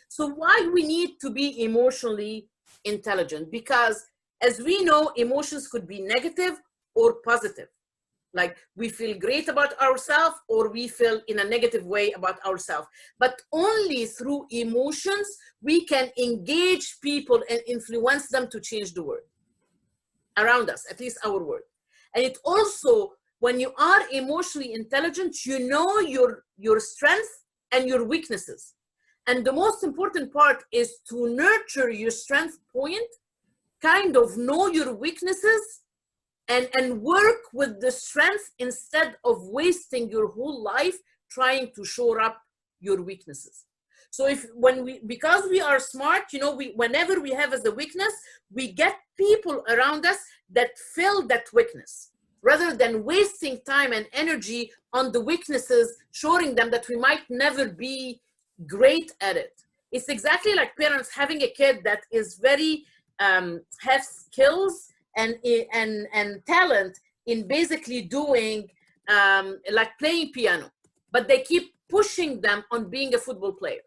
So why we need to be emotionally intelligent? Because as we know, emotions could be negative or positive. Like we feel great about ourselves or we feel in a negative way about ourselves. But only through emotions, we can engage people and influence them to change the world around us, at least our world. And it also, when you are emotionally intelligent, you know your strengths and your weaknesses. And the most important part is to nurture your strength point, kind of know your weaknesses, and work with the strength instead of wasting your whole life trying to shore up your weaknesses. So because we are smart, you know, whenever we have as a weakness, we get people around us that fill that weakness, rather than wasting time and energy on the weaknesses, showing them that we might never be great at it. It's exactly like parents having a kid that is very, have skills and talent in basically doing like playing piano, but they keep pushing them on being a football player,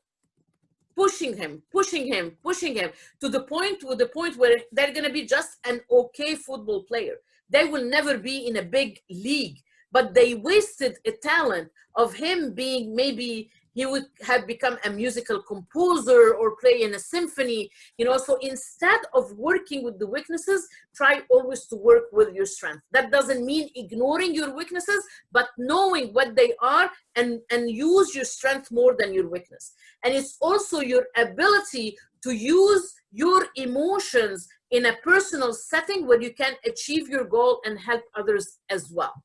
pushing him to the point where they're going to be just an okay football player. They will never be in a big league, but they wasted a talent of him being, maybe he would have become a musical composer or play in a symphony, you know. So instead of working with the weaknesses, try always to work with your strength. That doesn't mean ignoring your weaknesses, but knowing what they are and use your strength more than your weakness. And it's also your ability to use your emotions in a personal setting where you can achieve your goal and help others as well.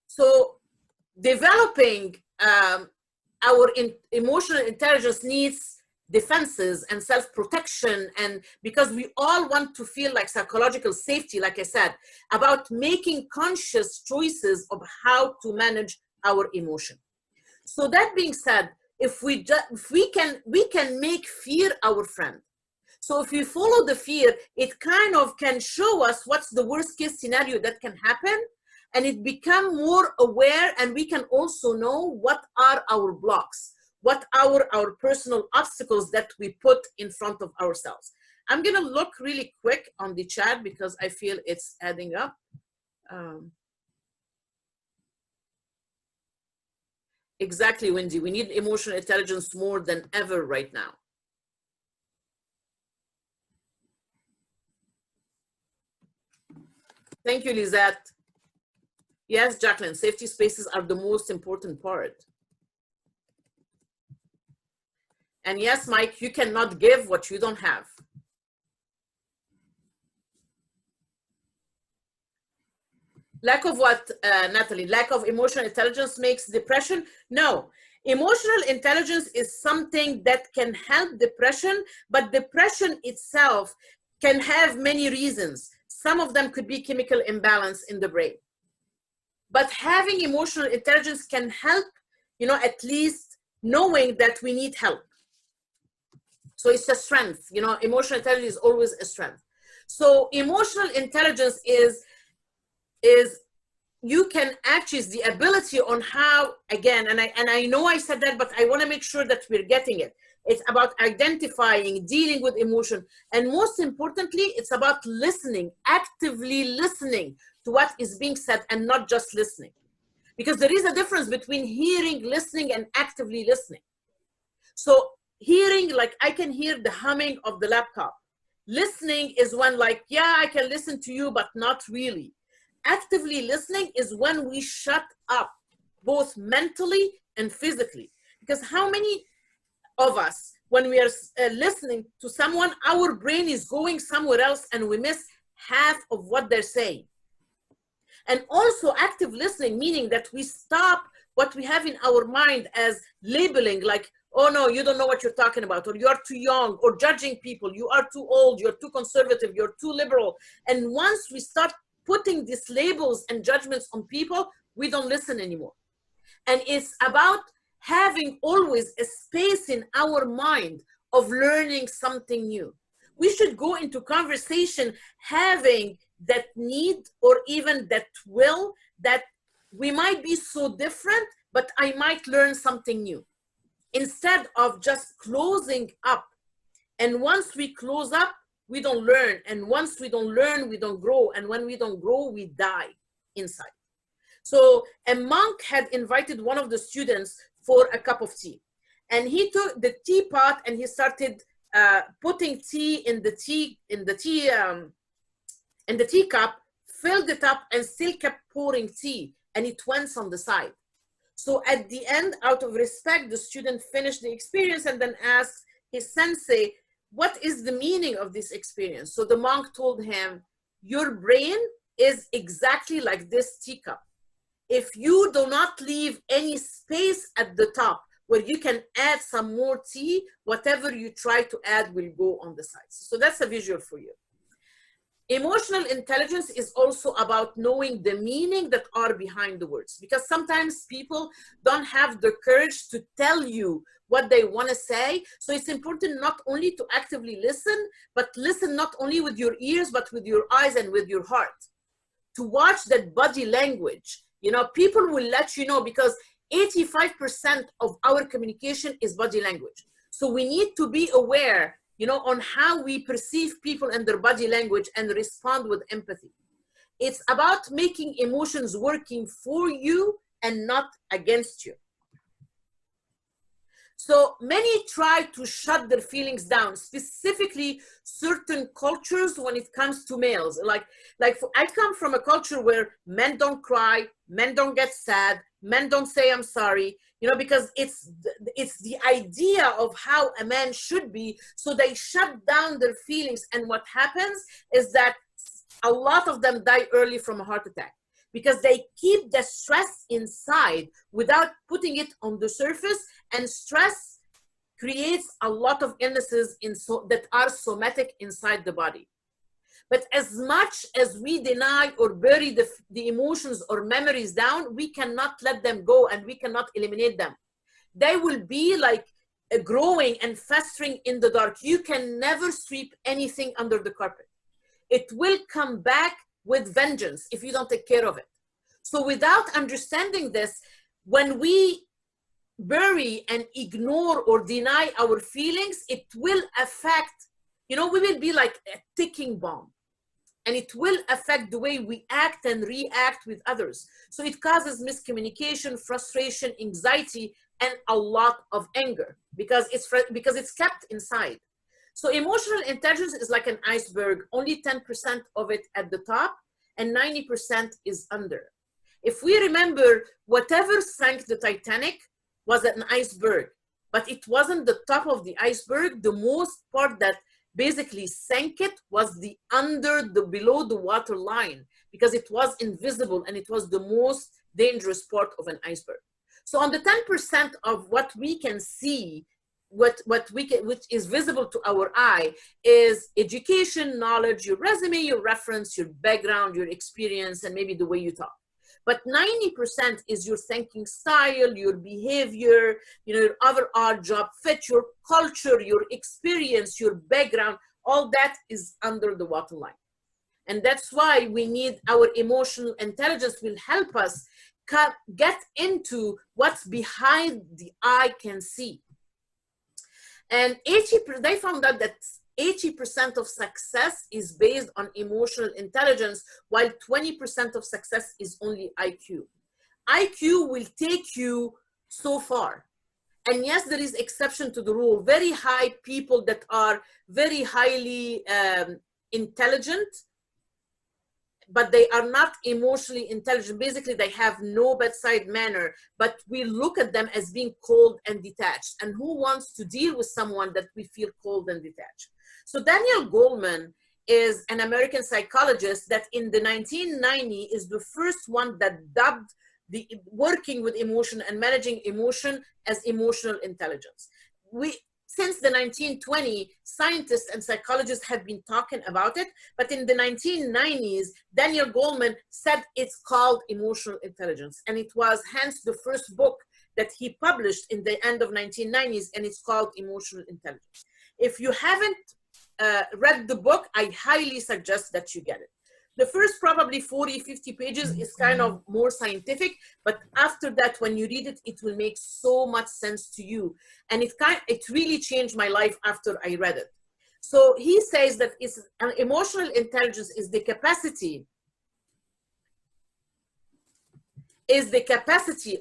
So developing our emotional intelligence needs defenses and self-protection, and because we all want to feel like psychological safety, like I said, about making conscious choices of how to manage our emotion. So that being said, if we can make fear our friend. So if we follow the fear, it kind of can show us what's the worst case scenario that can happen, and it become more aware, and we can also know what are our blocks, what are our personal obstacles that we put in front of ourselves. I'm gonna look really quick on the chat because I feel it's adding up. Exactly, Wendy, we need emotional intelligence more than ever right now. Thank you, Lizette. Yes, Jacqueline, safety spaces are the most important part. And yes, Mike, you cannot give what you don't have. Lack of what, Natalie? Lack of emotional intelligence makes depression? No. Emotional intelligence is something that can help depression, but depression itself can have many reasons. Some of them could be chemical imbalance in the brain. But having emotional intelligence can help, you know, at least knowing that we need help. So it's a strength, you know, emotional intelligence is always a strength. So emotional intelligence is you can actually, is the ability on how, again, and I know I said that, but I want to make sure that we're getting it. It's about identifying, dealing with emotion, and most importantly, it's about listening, actively listening to what is being said and not just listening. Because there is a difference between hearing, listening, and actively listening. So hearing, like I can hear the humming of the laptop. Listening is when, like, yeah, I can listen to you, but not really. Actively listening is when we shut up, both mentally and physically. Because how many of us, when we are listening to someone, our brain is going somewhere else and we miss half of what they're saying. And also active listening, meaning that we stop what we have in our mind as labeling, like, oh no, you don't know what you're talking about, or you're too young, or judging people, you are too old, you're too conservative, you're too liberal. And once we start putting these labels and judgments on people, we don't listen anymore. And it's about having always a space in our mind of learning something new. We should go into conversation having that need, or even that will, that we might be so different, but I might learn something new. instead of just closing up. And once we close up, we don't learn. And once we don't learn, we don't grow. And when we don't grow, we die inside. So a monk had invited one of the students for a cup of tea. And he took the teapot and he started putting tea in the teacup, filled it up, and still kept pouring tea, and it went on the side. So at the end, out of respect, the student finished the experience and then asked his sensei, what is the meaning of this experience? So the monk told him, your brain is exactly like this teacup. If you do not leave any space at the top where you can add some more tea, whatever you try to add will go on the sides. So that's a visual for you. Emotional intelligence is also about knowing the meaning that are behind the words, because sometimes people don't have the courage to tell you what they want to say. So it's important not only to actively listen, but listen not only with your ears, but with your eyes and with your heart. To watch that body language. You know, people will let you know, because 85% of our communication is body language. So we need to be aware, you know, on how we perceive people and their body language and respond with empathy. It's about making emotions working for you and not against you. So many try to shut their feelings down, specifically certain cultures when it comes to males. Like I come from a culture where men don't cry, men don't get sad, men don't say I'm sorry, you know, because it's the idea of how a man should be. So they shut down their feelings. And what happens is that a lot of them die early from a heart attack, because they keep the stress inside without putting it on the surface. And stress creates a lot of illnesses that are somatic inside the body. But as much as we deny or bury the emotions or memories down, we cannot let them go and we cannot eliminate them. They will be like growing and festering in the dark. You can never sweep anything under the carpet. It will come back with vengeance if you don't take care of it. So without understanding this, when we bury and ignore or deny our feelings, it will affect, you know, we will be like a ticking bomb, and it will affect the way we act and react with others. So it causes miscommunication, frustration, anxiety, and a lot of anger, because it's kept inside. So emotional intelligence is like an iceberg, only 10% of it at the top and 90% is under. If we remember, whatever sank the Titanic was an iceberg, but it wasn't the top of the iceberg. The most part that basically sank it was below the water line, because it was invisible and it was the most dangerous part of an iceberg. So on the 10% of what we can see, which is visible to our eye, is education, knowledge, your resume, your reference, your background, your experience, and maybe the way you talk. But 90% is your thinking style, your behavior, you know, your overall job fit, your culture, your experience, your background. All that is under the waterline. And that's why we need our emotional intelligence will help us get into what's behind the eye can see. And they found out that 80% of success is based on emotional intelligence, while 20% of success is only IQ. IQ will take you so far. And yes, there is exception to the rule. Very high people that are very highly intelligent, but they are not emotionally intelligent. Basically, they have no bedside manner, but we look at them as being cold and detached. And who wants to deal with someone that we feel cold and detached? So Daniel Goleman is an American psychologist that in the 1990s is the first one that dubbed the working with emotion and managing emotion as emotional intelligence. Since the 1920s, scientists and psychologists have been talking about it, but in the 1990s, Daniel Goleman said it's called emotional intelligence. And it was hence the first book that he published in the end of 1990s, and it's called Emotional Intelligence. If you haven't read the book, I highly suggest that you get it. The first probably 40, 50 pages is kind of more scientific, but after that, when you read it, it will make so much sense to you. And it really changed my life after I read it. So he says that emotional intelligence is the capacity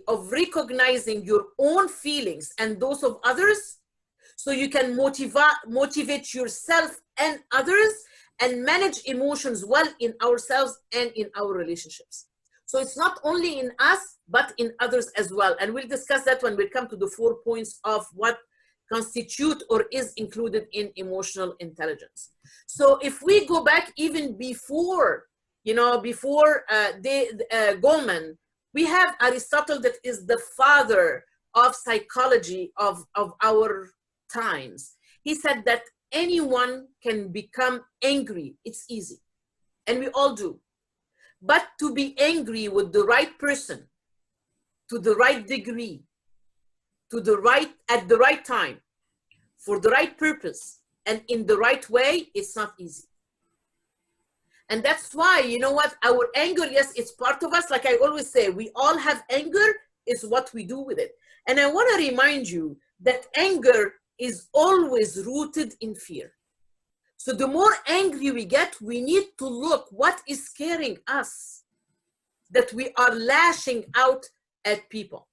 of recognizing your own feelings and those of others, so you can motivate yourself and others, and manage emotions well in ourselves and in our relationships. So it's not only in us, but in others as well. And we'll discuss that when we come to the 4 points of what constitute or is included in emotional intelligence. So if we go back even before, Goleman, we have Aristotle, that is the father of psychology of our times. He said that anyone can become angry. It's easy, and we all do. But to be angry with the right person, to the right degree, at the right time, for the right purpose, and in the right way, it's not easy. And that's why, you know what, our anger, yes, it's part of us. Like I always say, we all have anger. It's what we do with it. And I want to remind you that anger is always rooted in fear. So the more angry we get, we need to look what is scaring us, that we are lashing out at people.